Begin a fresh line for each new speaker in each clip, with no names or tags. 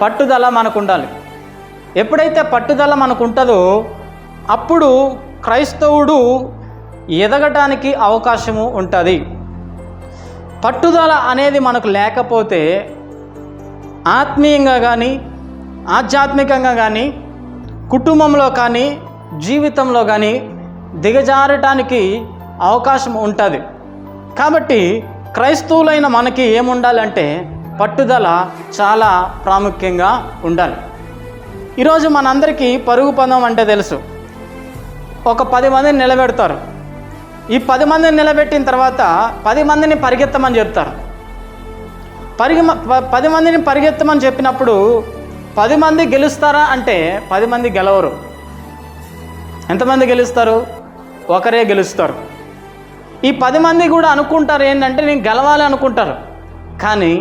పట్టుదల మనకు ఉండాలి. ఎప్పుడైతే పట్టుదల మనకు ఉంటుందో అప్పుడు క్రైస్తవుడు ఎదగటానికి అవకాశము ఉంటుంది. పట్టుదల అనేది మనకు లేకపోతే ఆత్మీయంగా కానీ ఆధ్యాత్మికంగా కానీ కుటుంబంలో కానీ జీవితంలో కానీ దిగజారటానికి అవకాశం ఉంటుంది. కాబట్టి క్రైస్తవులైన మనకి ఏముండాలంటే పట్టుదల చాలా ప్రాముఖ్యంగా ఉండాలి. ఈరోజు మనందరికీ పరుగు పందెం అంటే తెలుసు. ఒక 10 మందిని నిలబెడతారు. ఈ 10 మందిని నిలబెట్టిన తర్వాత 10 మందిని పరిగెత్తమని చెప్తారు. 10 మందిని పరిగెత్తమని చెప్పినప్పుడు 10 మంది గెలుస్తారా అంటే 10 మంది గెలవరు. ఎంతమంది గెలుస్తారు? ఒకరే గెలుస్తారు. ఈ 10 మంది కూడా అనుకుంటారు ఏంటంటే నేను గెలవాలి అనుకుంటారు, కానీ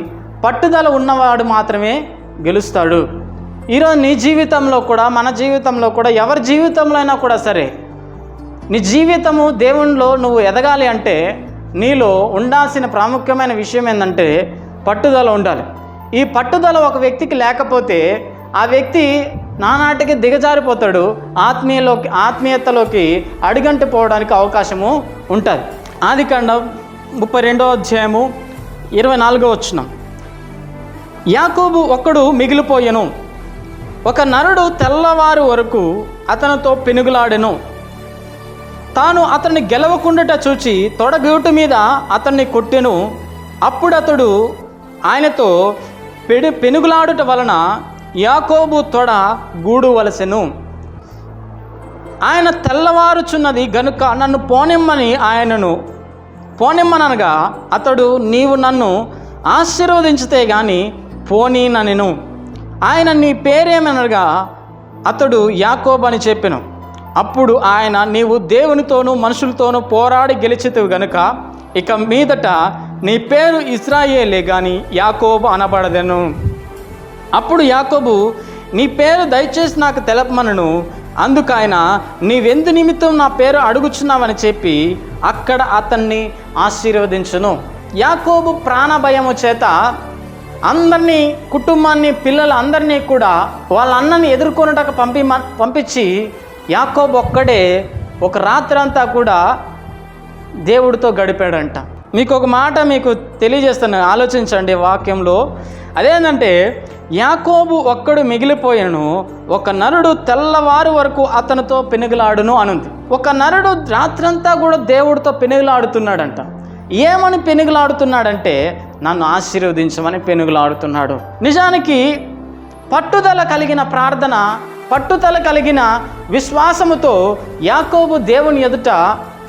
పట్టుదల ఉన్నవాడు మాత్రమే గెలుస్తాడు. ఈరోజు నీ జీవితంలో కూడా మన జీవితంలో కూడా ఎవరి జీవితంలో అయినా కూడా సరే నీ జీవితము దేవునిలో నువ్వు ఎదగాలి అంటే నీలో ఉండాల్సిన ప్రాముఖ్యమైన విషయం ఏంటంటే పట్టుదల ఉండాలి. ఈ పట్టుదల ఒక వ్యక్తికి లేకపోతే ఆ వ్యక్తి నానాటికి దిగజారిపోతాడు, ఆత్మీయతలోకి అడుగంటి పోవడానికి అవకాశము ఉంటుంది. ఆదికాండం 32వ అధ్యాయము 24వ వచనం. యాకోబు ఒక్కడు మిగిలిపోయెను, ఒక నరుడు తెల్లవారు వరకు అతనితో పెనుగులాడెను. తాను అతన్ని గెలవకుండాట చూచి తొడగూటు మీద అతన్ని కొట్టెను. అప్పుడు అతడు ఆయనతో పెనుగులాడుట వలన యాకోబు తొడ గూడువలసెను. ఆయన తెల్లవారుచున్నది గనుక నన్ను పోనిమ్మనగా అతడు నీవు నన్ను ఆశీర్వదించితే గాని పోనీననెను. ఆయన నీ పేరేమనగా అతడు యాకోబు అని చెప్పెను. అప్పుడు ఆయన నీవు దేవునితోనూ మనుషులతోనూ పోరాడి గెలిచితివి గనుక ఇక మీదట నీ పేరు ఇశ్రాయేలే గాని యాకోబు అనబడదెను. అప్పుడు యాకోబు నీ పేరు దయచేసి నాకు తెలపమనను. అందుకు ఆయన నీవెందు నిమిత్తం నా పేరు అడుగుచున్నావని చెప్పి అక్కడ అతన్ని ఆశీర్వదించును. యాకోబు ప్రాణభయము చేత అందరినీ, కుటుంబాన్ని, పిల్లలందరినీ కూడా వాళ్ళ అన్నని ఎదుర్కొనుటకు పంపించి యాకోబు ఒక్కడే ఒక రాత్రంతా కూడా దేవుడితో గడిపాడంట. మీకు ఒక మాట మీకు తెలియజేస్తాను, ఆలోచించండి వాక్యంలో. అదేంటంటే యాకోబు ఒక్కడు మిగిలిపోయాను, ఒక నరుడు తెల్లవారు వరకు అతనితో పెనుగులాడును అనుంది. ఒక నరుడు రాత్రంతా కూడా దేవుడితో పెనుగులాడుతున్నాడంట. ఏమని పెనుగులాడుతున్నాడంటే నన్ను ఆశీర్వదించమని పెనుగులాడుతున్నాడు. నిజానికి పట్టుదల కలిగిన ప్రార్థన, పట్టుదల కలిగిన విశ్వాసముతో యాకోబు దేవుని ఎదుట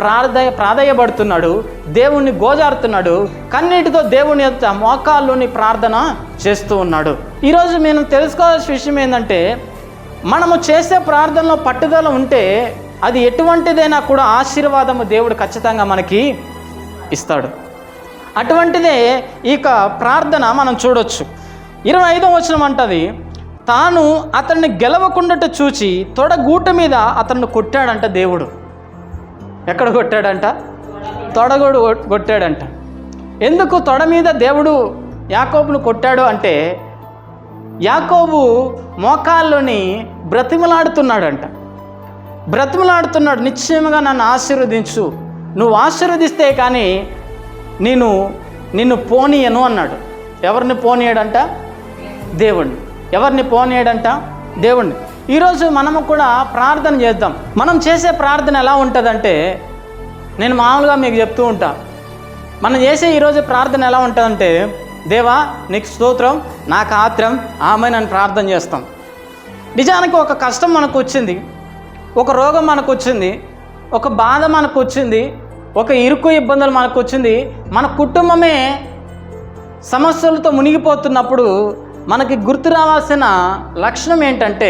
ప్రాధేయపడుతున్నాడు, దేవుణ్ణి గోజారుతున్నాడు, కన్నీటితో దేవుని ఎదుట మోకాల్లోని ప్రార్థన చేస్తూ ఉన్నాడు. ఈరోజు మేము తెలుసుకోవాల్సిన విషయం ఏంటంటే మనము చేసే ప్రార్థనలో పట్టుదల ఉంటే అది ఎటువంటిదైనా కూడా ఆశీర్వాదము దేవుడు ఖచ్చితంగా మనకి ఇస్తాడు. అటువంటిదే ఇక ప్రార్థన మనం చూడొచ్చు. 25వ వచనం అంటది, తాను అతన్ని గెలవకుండాట చూచి తొడగూట మీద అతన్ని కొట్టాడంట దేవుడు. ఎక్కడ కొట్టాడంట? తొడగూడు కొట్టాడంట. ఎందుకు తొడ మీద దేవుడు యాకోబును కొట్టాడు అంటే యాకోబు మోకాల్లోని బ్రతిమలాడుతున్నాడంట. నిశ్చయముగా నన్ను ఆశీర్వదించు, నువ్వు ఆశీర్వదిస్తే కానీ నిన్ను పోనీయను అన్నాడు. ఎవరిని పోనీయడంట? దేవుణ్ణి. ఎవరిని పోనీయడంట? దేవుణ్ణి. ఈరోజు మనము కూడా ప్రార్థన చేద్దాం. మనం చేసే ప్రార్థన ఎలా ఉంటుందంటే నేను మామూలుగా మీకు చెప్తూ ఉంటా, మనం చేసే ఈరోజు ప్రార్థన ఎలా ఉంటుందంటే దేవా నీకు స్తోత్రం, నాకు ఆత్రం, ఆమె నన్ను ప్రార్థన చేస్తాం. నిజానికి ఒక కష్టం మనకు వచ్చింది, ఒక రోగం మనకు వచ్చింది, ఒక బాధ మనకు వచ్చింది, ఒక ఇరుకు ఇబ్బందులు మనకు వచ్చింది, మన కుటుంబమే సమస్యలతో మునిగిపోతున్నప్పుడు మనకి గుర్తు రావాల్సిన లక్షణం ఏంటంటే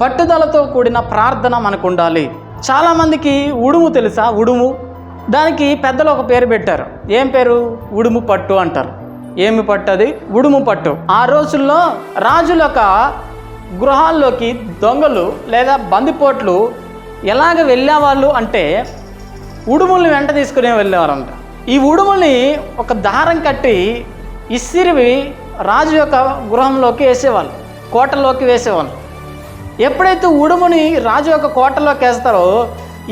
పట్టుదలతో కూడిన ప్రార్థన మనకు ఉండాలి. చాలామందికి ఉడుము తెలుసా? ఉడుము. దానికి పెద్దలు ఒక పేరు పెట్టారు. ఏం పేరు? ఉడుము పట్టు అంటారు. ఏమి పట్టు అది? ఉడుము పట్టు. ఆ రోజుల్లో రాజుల యొక్క గృహాల్లోకి దొంగలు లేదా బందిపోట్లు ఎలాగ వెళ్ళేవాళ్ళు అంటే ఉడుముల్ని వెంట తీసుకునే వెళ్ళేవారంట. ఈ ఉడుముల్ని ఒక దారం కట్టి ఇసిరివి రాజు యొక్క గృహంలోకి వేసేవాళ్ళు, కోటలోకి వేసేవాళ్ళు. ఎప్పుడైతే ఉడుముని రాజు యొక్క కోటలోకి వేస్తారో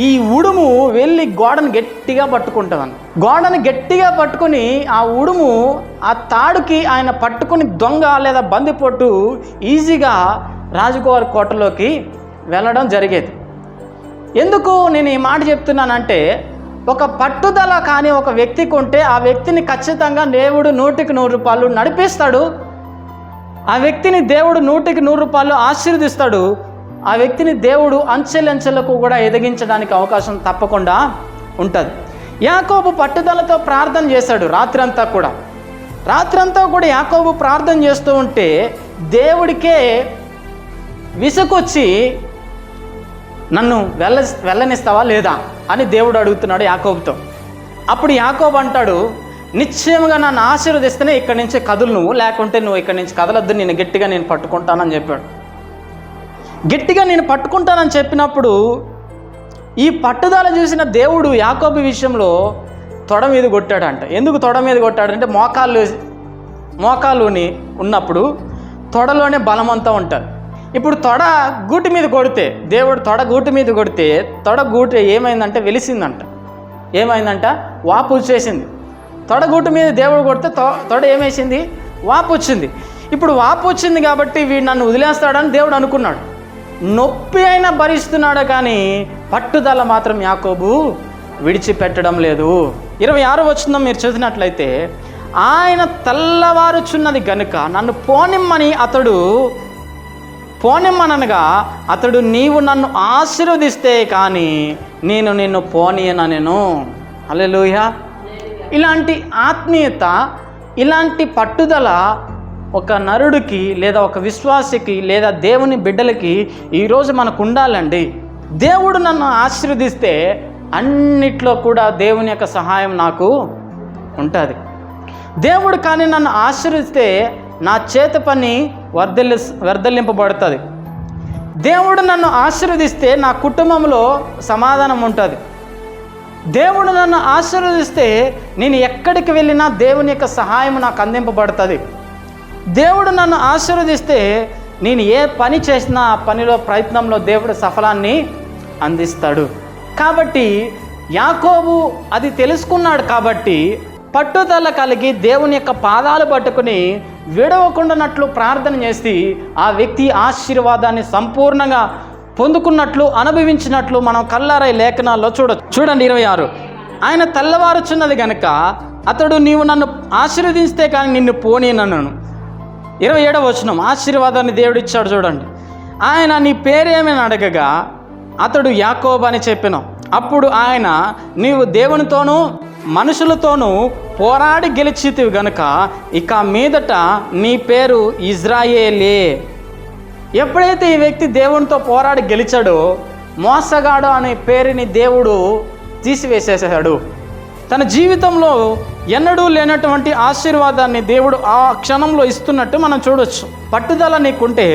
ఈ ఉడుము వెళ్ళి గోడను గట్టిగా పట్టుకుంటుందని. గోడను గట్టిగా పట్టుకుని ఆ ఉడుము ఆ తాడుకి ఆయన పట్టుకుని దొంగ లేదా బందిపోటు ఈజీగా రాజుగారి కోటలోకి వెళ్ళడం జరిగేది. ఎందుకు నేను ఈ మాట చెప్తున్నానంటే, ఒక పట్టుదల కానీ ఒక వ్యక్తికి ఉంటే ఆ వ్యక్తిని ఖచ్చితంగా దేవుడు 100కి 100 రూపాయలు నడిపిస్తాడు. ఆ వ్యక్తిని దేవుడు 100కి 100 రూపాయలు ఆశీర్వదిస్తాడు. ఆ వ్యక్తిని దేవుడు అంచెలంచెలకు కూడా ఎదిగించడానికి అవకాశం తప్పకుండా ఉంటుంది. యాకోబు పట్టుదలతో ప్రార్థన చేశాడు రాత్రంతా కూడా యాకోబు ప్రార్థన చేస్తూ ఉంటే దేవుడికే విసుకొచ్చి నన్ను వెళ్ళనిస్తావా లేదా అని దేవుడు అడుగుతున్నాడు యాకోబుతో. అప్పుడు యాకోబు అంటాడు, నిశ్చయంగా నన్ను ఆశీర్వదిస్తేనే ఇక్కడి నుంచి కదులు నువ్వు, లేకుంటే నువ్వు ఇక్కడి నుంచి కదలొద్దు, నేను గట్టిగా పట్టుకుంటానని చెప్పాడు. గట్టిగా నేను పట్టుకుంటానని చెప్పినప్పుడు ఈ పట్టుదల చూసిన దేవుడు యాకోబు విషయంలో తొడ మీద కొట్టాడంట. ఎందుకు తొడ మీద కొట్టాడంటే మోకాలుని ఉన్నప్పుడు తొడలోనే బలమంతా ఉంటుంది. ఇప్పుడు తొడ గూటి మీద కొడితే, దేవుడు తొడ గూటి మీద కొడితే తొడ గూటి ఏమైందంటే వెలిసిందంట. ఏమైందంట? వాపు వచ్చేసింది. తొడ గూటి మీద దేవుడు కొడితే తొడ ఏమేసింది? వాపు వచ్చింది. ఇప్పుడు వాపు వచ్చింది కాబట్టి వీడు నన్ను వదిలేస్తాడని దేవుడు అనుకున్నాడు. నొప్పి అయినా భరిస్తున్నాడు, కానీ పట్టుదల మాత్రం యాకోబు విడిచిపెట్టడం లేదు. 26వ వచనం మీరు చదివినట్లయితే, ఆయన తెల్లవారుచున్నది గనుక నన్ను పోనిమ్మనగా అతడు నీవు నన్ను ఆశీర్వదిస్తే కానీ నేను నిన్ను పోనీయనెను. హల్లెలూయా. ఇలాంటి ఆత్మీయత, ఇలాంటి పట్టుదల ఒక నరుడికి లేదా ఒక విశ్వాసికి లేదా దేవుని బిడ్డలకి ఈరోజు మనకు ఉండాలండి. దేవుడు నన్ను ఆశీర్వదిస్తే అన్నిట్లో కూడా దేవుని యొక్క సహాయం నాకు ఉంటుంది. దేవుడు కానీ నన్ను ఆశీర్వదిస్తే నా చేతి పని వర్ధలింపబడుతుంది. దేవుడు నన్ను ఆశీర్వదిస్తే నా కుటుంబంలో సమాధానం ఉంటుంది. దేవుడు నన్ను ఆశీర్వదిస్తే నేను ఎక్కడికి వెళ్ళినా దేవుని యొక్క సహాయం నాకు అందింపబడుతుంది. దేవుడు నన్ను ఆశీర్వదిస్తే నేను ఏ పని చేసినా ఆ పనిలో ప్రయత్నంలో దేవుడు సఫలాన్ని అందిస్తాడు. కాబట్టి యాకోబు అది తెలుసుకున్నాడు. కాబట్టి పట్టుదల కలిగి దేవుని యొక్క పాదాలు పట్టుకుని విడవకుండానట్లు ప్రార్థన చేసి ఆ వ్యక్తి ఆశీర్వాదాన్ని సంపూర్ణంగా పొందుకున్నట్లు, అనుభవించినట్లు మనం కల్లారై లేఖనాల్లో చూడండి 26. ఆయన తెల్లవారుచున్నది గనుక అతడు నీవు నన్ను ఆశీర్వదిస్తే కానీ నిన్ను పోనీనను. 27వ వచనం ఆశీర్వాదాన్ని దేవుడు ఇచ్చాడు చూడండి. ఆయన నీ పేరేమని అడగగా అతడు యాకోబు అని చెప్పాను. అప్పుడు ఆయన నీవు దేవునితోనూ మనుషులతోనూ పోరాడి గెలిచితివి గనుక ఇక మీదట నీ పేరు ఇజ్రాయేలే. ఎప్పుడైతే ఈ వ్యక్తి దేవునితో పోరాడి గెలిచాడో మోసగాడు అనే పేరుని దేవుడు తీసివేసేసాడు. తన జీవితంలో ఎన్నడూ లేనటువంటి ఆశీర్వాదాన్ని దేవుడు ఆ క్షణంలో ఇస్తున్నట్టు మనం చూడొచ్చు. పట్టుదల నీకుంటే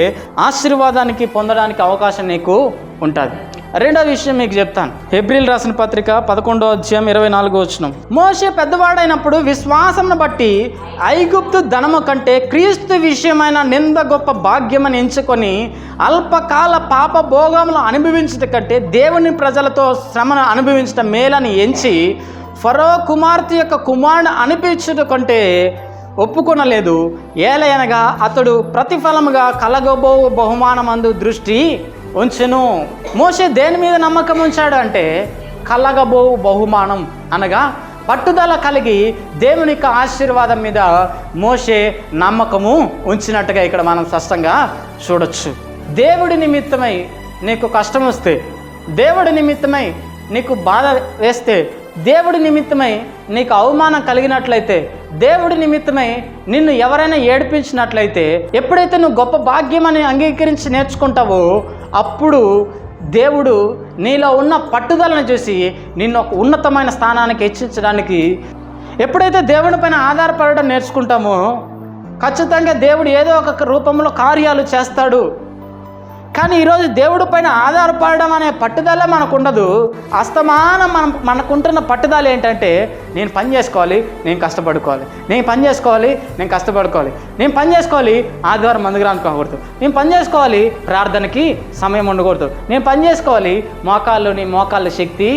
ఆశీర్వాదానికి పొందడానికి అవకాశం నీకు ఉంటుంది. రెండవ విషయం మీకు చెప్తాను. హెబ్రీలు రాసిన పత్రిక 11వ అధ్యాయం 24వ వచనం. మోషే పెద్దవాడైనప్పుడు విశ్వాసమును బట్టి ఐగుప్తు ధనము కంటే క్రీస్తు విషయమైన నింద గొప్ప భాగ్యమని ఎంచుకొని అల్పకాల పాప భోగములు అనుభవించట కంటే దేవుని ప్రజలతో శ్రమను అనుభవించటం మేలని ఎంచి ఫరో కుమార్తె యొక్క కుమారుని అనిపించుట కంటే ఒప్పుకొనలేదు. ఏలయనగా అతడు ప్రతిఫలముగా కలగబో బహుమానమందు దృష్టి ఉంచెను. మోషే దేని మీద నమ్మకం ఉంచాడు అంటే కలగబో బహుమానం అనగా పట్టుదల కలిగి దేవుని యొక్క ఆశీర్వాదం మీద మోషే నమ్మకము ఉంచినట్టుగా ఇక్కడ మనం స్పష్టంగా చూడొచ్చు. దేవుడి నిమిత్తమై నీకు కష్టం వస్తే, దేవుడి నిమిత్తమై నీకు బాధ వేస్తే, దేవుడి నిమిత్తమై నీకు అవమానం కలిగినట్లయితే, దేవుడి నిమిత్తమై నిన్ను ఎవరైనా ఏడిపించినట్లయితే, ఎప్పుడైతే నువ్వు గొప్ప భాగ్యం అని అంగీకరించి నేర్చుకుంటావో అప్పుడు దేవుడు నీలో ఉన్న పట్టుదలను చూసి నిన్ను ఒక ఉన్నతమైన స్థానానికి హెచ్చించడానికి, ఎప్పుడైతే దేవుని పైన ఆధారపడడం నేర్చుకుంటామో ఖచ్చితంగా దేవుడు ఏదో ఒక రూపంలో కార్యాలు చేస్తాడు. కానీ ఈరోజు దేవుడి పైన ఆధారపడడం అనే పట్టుదల మనకు ఉండదు. అస్తమానం మనకుంటున్న పట్టుదల ఏంటంటే నేను పని చేసుకోవాలి, నేను కష్టపడుకోవాలి, నేను పని చేసుకోవాలి, నేను కష్టపడుకోవాలి, నేను పని చేసుకోవాలి, ఆదివారం మందుకు రానుకోకూడదు, నేను పని చేసుకోవాలి, ప్రార్థనకి సమయం ఉండకూడదు, నేను పని చేసుకోవాలి, మోకాళ్ళ శక్తి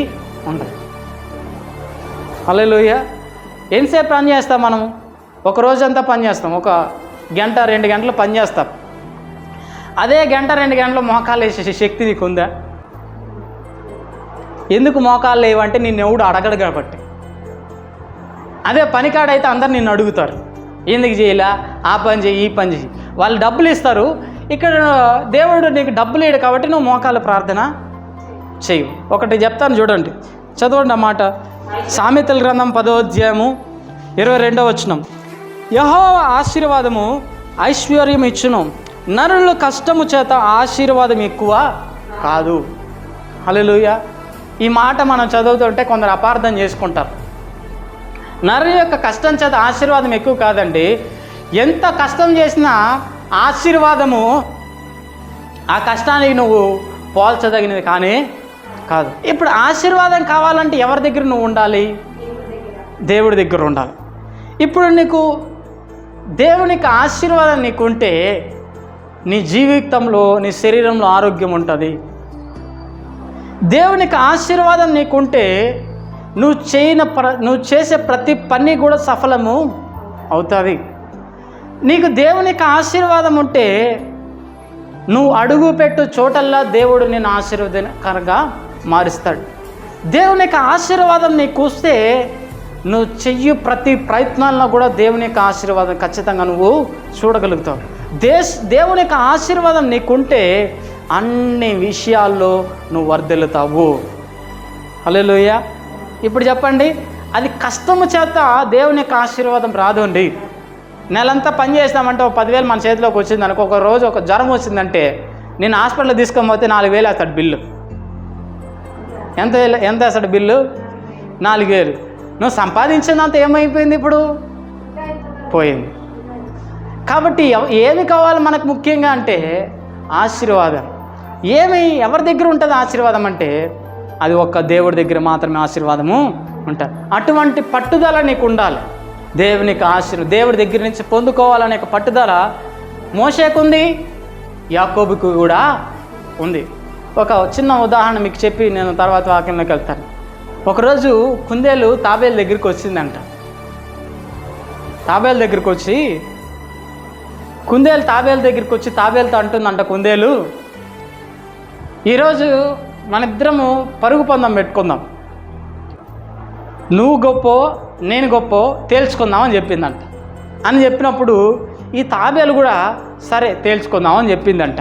ఉండదు. హల్లెలూయా. ఎంతసేపు పని చేస్తాం మనం? ఒక రోజంతా పని చేస్తాం, ఒక గంట 2 గంటలు పని చేస్తాం. అదే గంట 2 గంటలు మోకాళ్ళు వేసే శక్తి నీకు ఉందా? ఎందుకు మోకాళ్ళు లేవంటే నిన్ను ఎవడు అడగడు కాబట్టి. అదే పనికాడైతే అందరు నిన్ను అడుగుతారు, ఎందుకు చేయలా, ఆ పని చేయి, ఈ పని చేయి. వాళ్ళు డబ్బులు ఇస్తారు. ఇక్కడ దేవుడు నీకు డబ్బులు ఇవ్వడు కాబట్టి నువ్వు మోకాళ్ళ ప్రార్థన చేయవు. ఒకటి చెప్తాను చూడండి, చదవండి అన్నమాట. సామెతల గ్రంథం 10వ అధ్యాయము 22వ వచనం. యెహోవా ఆశీర్వాదము ఐశ్వర్యం ఇచ్చును, నరుల కష్టము చేత ఆశీర్వాదం ఎక్కువ కాదు. హల్లెలూయా. ఈ మాట మనం చదువుతుంటే కొందరు అపార్థం చేసుకుంటారు. నరుల యొక్క కష్టం చేత ఆశీర్వాదం ఎక్కువ కాదండి. ఎంత కష్టం చేసినా ఆశీర్వాదము ఆ కష్టానికి నువ్వు పోల్చదగినది కానీ కాదు. ఇప్పుడు ఆశీర్వాదం కావాలంటే ఎవరి దగ్గర నువ్వు ఉండాలి? దేవుడి దగ్గర ఉండాలి. ఇప్పుడు నీకు దేవునికి ఆశీర్వాదం నీకుంటే నీ జీవితంలో, నీ శరీరంలో ఆరోగ్యం ఉంటుంది. దేవునికి ఆశీర్వాదం నీకుంటే నువ్వు చేసే ప్రతి పని కూడా సఫలము అవుతుంది. నీకు దేవునికి ఆశీర్వాదం ఉంటే నువ్వు అడుగు పెట్టు చోటల్లా దేవుడు నేను ఆశీర్వాదకరంగా మారుస్తాడు. దేవునికి ఆశీర్వాదం నీకు వస్తే నువ్వు చెయ్యి ప్రతి ప్రయత్నాల్లో కూడా దేవునికి ఆశీర్వాదం ఖచ్చితంగా నువ్వు చూడగలుగుతావు. దేవునికి ఆశీర్వాదం నీకుంటే అన్ని విషయాల్లో నువ్వు వర్ధిల్లుతావు. హల్లెలూయా. ఇప్పుడు చెప్పండి, అది కష్టము చేత దేవునికి ఆశీర్వాదం రాదు అండి. నెలంతా పని చేసినామంటే ఒక 10,000 మన చేతిలోకి వచ్చింది అనుకో, ఒక రోజు ఒక జ్వరం వచ్చిందంటే నేను హాస్పిటల్ తీసుకొని పోతే 4,000 వేస్తాడు బిల్లు. ఎంత వేస్తాడు బిల్లు? 4,000. నువ్వు సంపాదించినంత ఏమైపోయింది? ఇప్పుడు పోయింది. కాబట్టి ఏమి కావాలి మనకు ముఖ్యంగా అంటే ఆశీర్వాదం. ఎవరి దగ్గర ఉంటుంది ఆశీర్వాదం అంటే అది ఒక్క దేవుడి దగ్గర మాత్రమే ఆశీర్వాదము ఉంటుంది. అటువంటి పట్టుదల నీకు ఉండాలి. దేవుడి దగ్గర నుంచి పొందుకోవాలనే పట్టుదల మోషేకుంది, యాకోబుకు కూడా ఉంది. ఒక చిన్న ఉదాహరణ మీకు చెప్పి నేను తర్వాత వాక్యంలోకి వెళ్తాను. ఒకరోజు కుందేలు తాబేలు దగ్గరికి వచ్చిందంట. తాబేలు దగ్గరికి వచ్చి తాబేలుతో అంటుందంట, కుందేలు ఈరోజు మన ఇద్దరము పరుగు పందెం పెట్టుకుందాం, నువ్వు గొప్ప నేను గొప్ప తేల్చుకుందామని చెప్పిందంట. అని చెప్పినప్పుడు ఈ తాబేలు కూడా సరే తేల్చుకుందామని చెప్పిందంట.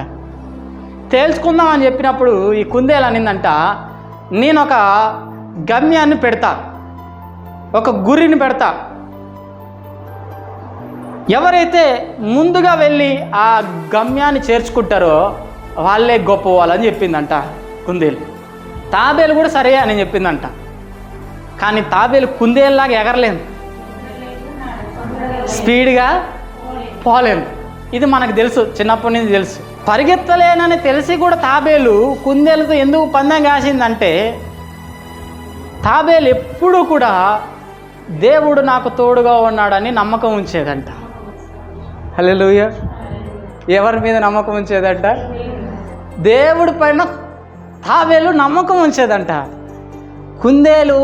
తేల్చుకుందామని చెప్పినప్పుడు ఈ కుందేలు అనిందంట, నేను ఒక గమ్యాన్ని పెడతా, ఒక గురిని పెడతా, ఎవరైతే ముందుగా వెళ్ళి ఆ గమ్యాన్ని చేర్చుకుంటారో వాళ్ళే గొప్ప వాళ్ళని చెప్పిందంట కుందేలు. తాబేలు కూడా సరే అని చెప్పిందంట. కానీ తాబేలు కుందేలులాగా ఎగరలేదు, స్పీడ్గా పోలేదు. ఇది మనకు తెలుసు, చిన్నప్పటి నుంచి తెలుసు. పరిగెత్తలేనని తెలిసి కూడా తాబేలు కుందేలుతో ఎందుకు పందెం కాసిందంటే తాబేలు ఎప్పుడూ కూడా దేవుడు నాకు తోడుగా ఉన్నాడని నమ్మకం ఉంచేదంట. హల్లెలూయా. ఎవరి మీద నమ్మకం ఉంచేదంట? దేవుడి పైన తాబేలు నమ్మకం ఉంచేదంట. కుందేలు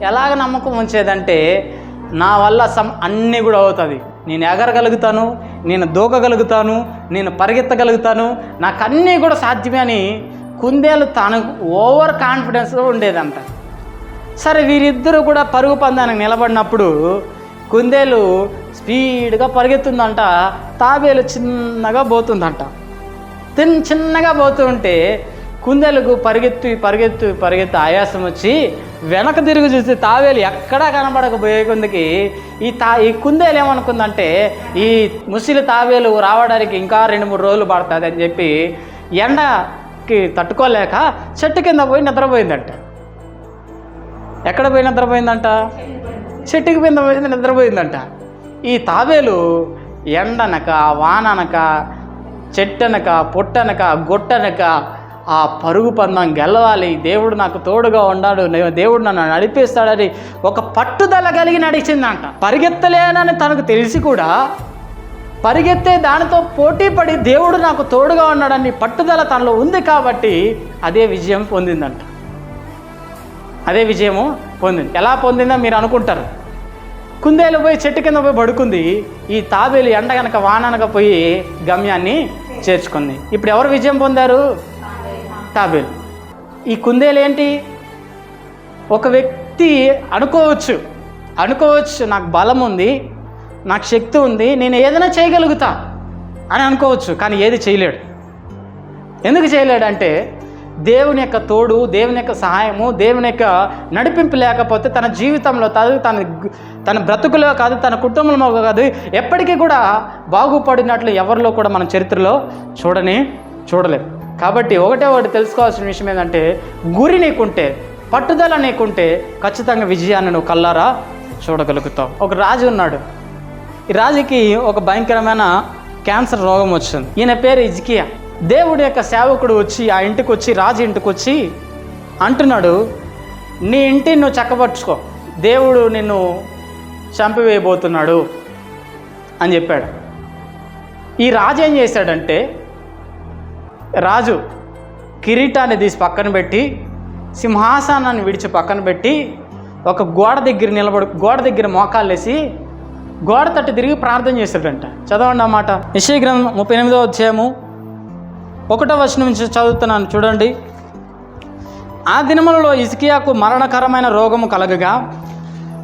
ఎలాగ నమ్మకం ఉంచేదంటే నా వల్ల అన్నీ కూడా అవుతుంది, నేను ఎగరగలుగుతాను, నేను దూకగలుగుతాను, నేను పరిగెత్తగలుగుతాను, నాకు అన్నీ కూడా సాధ్యమే అని కుందేలు తనకు ఓవర్ కాన్ఫిడెన్స్గా ఉండేదంట. సరే, వీరిద్దరూ కూడా పరుగు పందానికి నిలబడినప్పుడు కుందేలు స్పీడ్గా పరిగెత్తుందంట, తాబేలు చిన్నగా పోతుందంట. చిన్నగా పోతూ ఉంటే కుందేలుకు పరిగెత్తి ఆయాసం వచ్చి వెనక తిరిగి చూస్తే తాబేలు ఎక్కడా కనబడకపోయే కొందికి ఈ కుందేలు ఏమనుకుందంటే ఈ ముసిలి తాబేలు రావడానికి ఇంకా 2-3 రోజులు పడుతుంది అని చెప్పి ఎండకి తట్టుకోలేక చెట్టు కింద పోయి నిద్రపోయిందంట. ఎక్కడ పోయి నిద్రపోయిందంట? చెట్టుకి కింద పోయి నిద్రపోయిందంట. ఈ తాబేలు ఎండనక వాననక చెట్టనక పొట్టనక గొట్టనక ఆ పరుగు పందం గెలవాలి, దేవుడు నాకు తోడుగా ఉన్నాడు, దేవుడు నన్ను నడిపిస్తాడని ఒక పట్టుదల కలిగి నడిచిందంట. పరిగెత్తలేనని తనకు తెలిసి కూడా పరిగెత్తే దానితో పోటీ పడి దేవుడు నాకు తోడుగా ఉన్నాడని పట్టుదల తనలో ఉంది కాబట్టి అదే విజయం పొందిందంట. అదే విజయము పొందింది. ఎలా పొందిందో మీరు అనుకుంటారు. కుందేలు పోయి చెట్టు కింద పోయి పడుకుంది, ఈ తాబేలు ఎండ గనక వాననక పోయి గమ్యాన్ని చేర్చుకుంది. ఇప్పుడు ఎవరు విజయం పొందారు? తాబేలు. ఈ కుందేలు ఏంటి? ఒక వ్యక్తి అనుకోవచ్చు నాకు బలం ఉంది, నాకు శక్తి ఉంది, నేను ఏదైనా చేయగలుగుతా అని అనుకోవచ్చు, కానీ ఏది చేయలేడు. ఎందుకు చేయలేడంటే దేవుని యొక్క తోడు, దేవుని యొక్క సహాయము, దేవుని యొక్క నడిపింపు లేకపోతే తన జీవితంలో తన బ్రతుకులో కాదు, తన కుటుంబంలో కాదు, ఎప్పటికీ కూడా బాగుపడినట్లు ఎవరిలో కూడా మన చరిత్రలో చూడలేం. కాబట్టి ఒకటి తెలుసుకోవాల్సిన విషయం ఏంటంటే, గురి నీకుంటే, పట్టుదల నీకుంటే ఖచ్చితంగా విజయాన్ని నువ్వు కల్లారా చూడగలుగుతావు. ఒక రాజు ఉన్నాడు. ఈ రాజుకి ఒక భయంకరమైన క్యాన్సర్ రోగం వచ్చింది. ఈయన పేరు హిజ్కియా. దేవుడి యొక్క సేవకుడు వచ్చి ఆ ఇంటికి వచ్చి, రాజు ఇంటికి వచ్చి అంటున్నాడు, నీ ఇంటిని నువ్వు చక్కబరుచుకో, దేవుడు నిన్ను చంపివేయబోతున్నాడు అని చెప్పాడు. ఈ రాజు ఏం చేశాడంటే, రాజు కిరీటాన్ని తీసి పక్కన పెట్టి, సింహాసనాన్ని విడిచి పక్కన పెట్టి, ఒక గోడ దగ్గర మోకాళ్ళు వేసి గోడ తట్టు తిరిగి ప్రార్థన చేశాడంట. చదవండి అన్నమాట. యెషయా గ్రంథం 38వ అధ్యాయము 1వ వచనం నుంచి చదువుతున్నాను, చూడండి. ఆ దినములలో హిజ్కియాకు మరణకరమైన రోగము కలగగా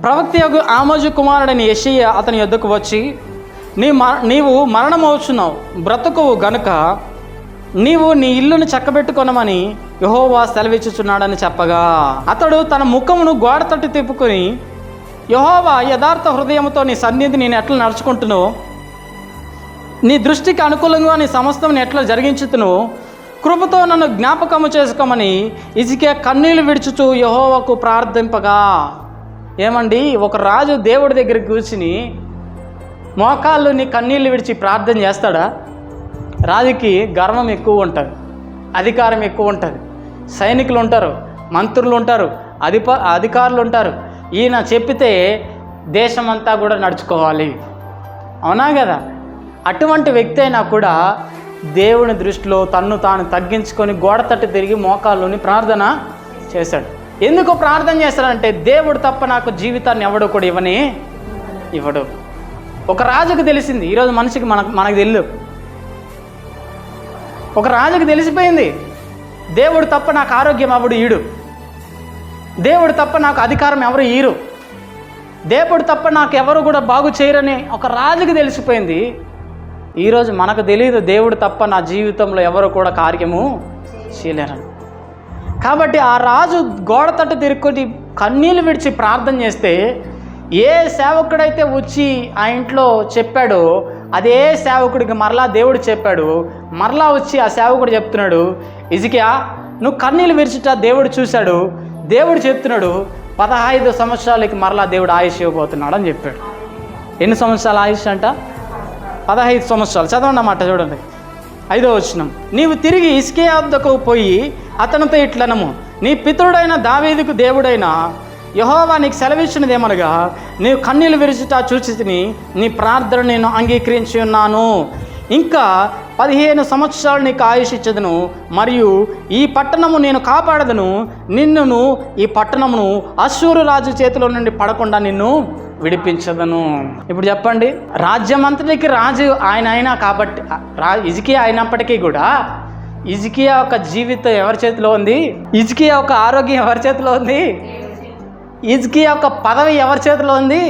ప్రవక్త ఆమోజు కుమారుడైన యెషయా అతని యొద్దకు వచ్చి, నీవు మరణమవుచున్నావు, బ్రతుకువు గనుక నీవు నీ ఇల్లును చక్కబెట్టుకొనమని యెహోవా సెలవిచ్చుచున్నాడని చెప్పగా, అతడు తన ముఖమును గోడ తట్టు తిప్పుకొని, యెహోవా యథార్థ హృదయంతో నీ సన్నిధి నేను ఎట్లా నడుచుకుంటును, నీ దృష్టికి అనుకూలంగా నీ సమస్తం ఎట్లా జరిగించుతును, కృపతో నన్ను జ్ఞాపకము చేసుకోమని హిజ్కియా కన్నీళ్లు విడుచుచు యెహోవాకు ప్రార్థింపగా. ఏమండి, ఒక రాజు దేవుడి దగ్గరికి కూర్చుని మోకాళ్ళు నీ కన్నీళ్లు విడిచి ప్రార్థన చేస్తాడా? రాజుకి గర్వం ఎక్కువ ఉంటుంది, అధికారం ఎక్కువ ఉంటుంది, సైనికులు ఉంటారు, మంత్రులు ఉంటారు, అధికారులు ఉంటారు. ఈయన చెప్పితే దేశమంతా కూడా నడుచుకోవాలి, అవునా కదా? అటువంటి వ్యక్తి అయినా కూడా దేవుని దృష్టిలో తన్ను తాను తగ్గించుకొని గోడ తట్టు తిరిగి మోకాళ్ళుని ప్రార్థన చేశాడు. ఎందుకు ప్రార్థన చేస్తాడంటే, దేవుడు తప్ప నాకు జీవితాన్ని ఎవడు కూడా ఇవ్వడు. ఒక రాజుకు తెలిసింది, ఈరోజు మనిషికి మనకు తెలియదు. ఒక రాజుకు తెలిసిపోయింది, దేవుడు తప్ప నాకు ఆరోగ్యం ఎవడు ఈడు, దేవుడు తప్ప నాకు అధికారం ఎవరు ఈరు, దేవుడు తప్ప నాకు ఎవరు కూడా బాగు చేయరని ఒక రాజుకు తెలిసిపోయింది. ఈరోజు మనకు తెలియదు, దేవుడు తప్ప నా జీవితంలో ఎవరు కూడా కార్యము చేయలేరని. కాబట్టి ఆ రాజు గోడ తట్టు తిరుక్కొని కన్నీళ్ళు విడిచి ప్రార్థన చేస్తే, ఏ సేవకుడైతే వచ్చి ఆ ఇంట్లో చెప్పాడో అదే సేవకుడికి మరలా దేవుడు చెప్పాడు. మరలా వచ్చి ఆ సేవకుడు చెప్తున్నాడు, హిజ్కియా నువ్వు కన్నీళ్ళు విడిచిట దేవుడు చూశాడు, దేవుడు చెప్తున్నాడు 15 సంవత్సరాలకి మరలా దేవుడు ఆయుష్ ఇవ్వబోతున్నాడు అని చెప్పాడు. ఎన్ని సంవత్సరాల ఆయుష్ అంట? 15 సంవత్సరాలు. చదవండి అన్నమాట, చూడండి 5వ వచనం. నీవు తిరిగి హిజ్కియా వద్దకు పోయి అతనితో ఇట్లనము, నీ పితరుడైన దావీదుకు దేవుడైన యెహోవా నీకు సెలవిచ్చినదేమనగా, నీవు కన్నీళ్ళు విరుచుట చూచి తిని నీ ప్రార్థన నేను అంగీకరించి ఉన్నాను. ఇంకా 15 సంవత్సరాలు నీకు ఆయుష్ ఇచ్చదును, మరియు ఈ పట్టణము నేను కాపాడదును, నిన్నును ఈ పట్టణమును అశ్షూరు రాజు చేతిలో నుండి పడకుండా నిన్ను విడిపించదను. ఇప్పుడు చెప్పండి, రాజ్యమంతటికి రాజు ఆయన అయినా కాబట్టి హిజ్కియా అయినప్పటికీ కూడా హిజ్కియా యొక్క జీవితం ఎవరి చేతిలో ఉంది? హిజ్కియా యొక్క ఆరోగ్యం ఎవరి చేతిలో ఉంది? హిజ్కియా యొక్క పదవి ఎవరి చేతిలో ఉంది?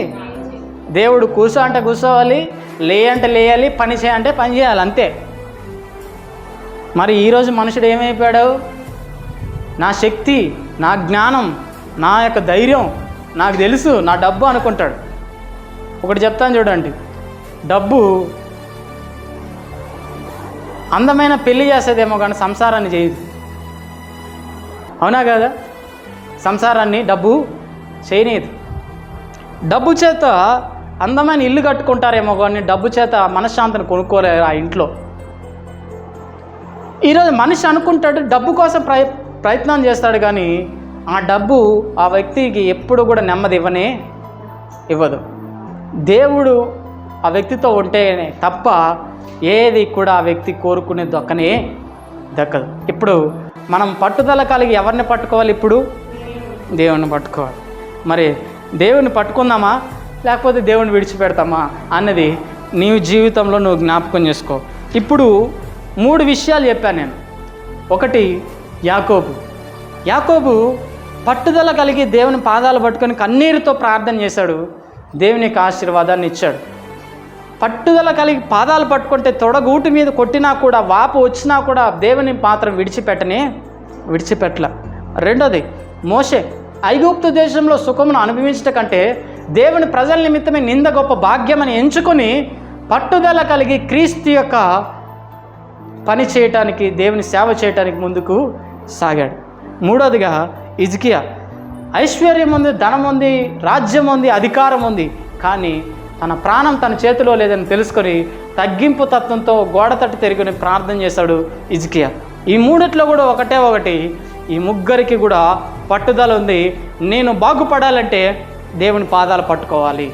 దేవుడు కూర్చో అంటే కూర్చోవాలి, లే అంటే లేయాలి, పని చేయాలంటే పని చేయాలి, అంతే. మరి ఈరోజు మనుషుడు ఏమైపోయాడు? నా శక్తి, నా జ్ఞానం, నా యొక్క ధైర్యం, నాకు తెలుసు, నా డబ్బు అనుకుంటాడు. ఒకటి చెప్తాను చూడండి, డబ్బు అందమైన పెళ్లి చేసేదేమో కానీ సంసారాన్ని చేయదు, అవునా కదా? సంసారాన్ని డబ్బు చేయలేదు. డబ్బు చేత అందమైన ఇల్లు కట్టుకుంటారేమో కానీ డబ్బు చేత మనశ్శాంతిని కొనుక్కోలేరు ఆ ఇంట్లో. ఈరోజు మనిషి అనుకుంటాడు, డబ్బు కోసం ప్రయత్నం చేస్తాడు, కానీ ఆ డబ్బు ఆ వ్యక్తికి ఎప్పుడు కూడా నెమ్మది ఇవ్వదు. దేవుడు ఆ వ్యక్తితో ఉంటేనే తప్ప ఏది కూడా ఆ వ్యక్తి కోరుకునే దక్కదు. ఇప్పుడు మనం పట్టుదల కలిగి ఎవరిని పట్టుకోవాలి? ఇప్పుడు దేవుణ్ణి పట్టుకోవాలి. మరి దేవుని పట్టుకుందామా లేకపోతే దేవుని విడిచిపెడతామా అన్నది నీ జీవితంలో నువ్వు జ్ఞాపకం చేసుకో. ఇప్పుడు 3 విషయాలు చెప్పాను నేను. ఒకటి, యాకోబు పట్టుదల కలిగి దేవుని పాదాలు పట్టుకొని కన్నీరుతో ప్రార్థన చేశాడు, దేవునికి ఆశీర్వాదాన్ని ఇచ్చాడు. పట్టుదల కలిగి పాదాలు పట్టుకుంటే తొడగూటి మీద కొట్టినా కూడా, వాపు వచ్చినా కూడా దేవుని మాత్రం విడిచిపెట్టల. రెండోది, మోషే ఐగుప్తు దేశంలో సుఖమును అనుభవించట కంటే దేవుని ప్రజల నిమిత్తమే నింద గొప్ప భాగ్యమని ఎంచుకొని పట్టుదల కలిగి క్రీస్తు యొక్క పని చేయటానికి, దేవుని సేవ చేయటానికి ముందుకు సాగాడు. మూడోదిగా హిజ్కియా, ఐశ్వర్యం ఉంది, ధనం ఉంది, రాజ్యం ఉంది, అధికారం ఉంది, కానీ తన ప్రాణం తన చేతిలో లేదని తెలుసుకొని తగ్గింపు తత్వంతో గోడ తట్టు తిరిగి ప్రార్థన చేశాడు హిజ్కియా. ఈ మూడిట్లో కూడా ఒకటి, ఈ ముగ్గురికి కూడా పట్టుదల ఉంది. నేను బాగుపడాలంటే దేవుని పాదాలు పట్టుకోవాలి.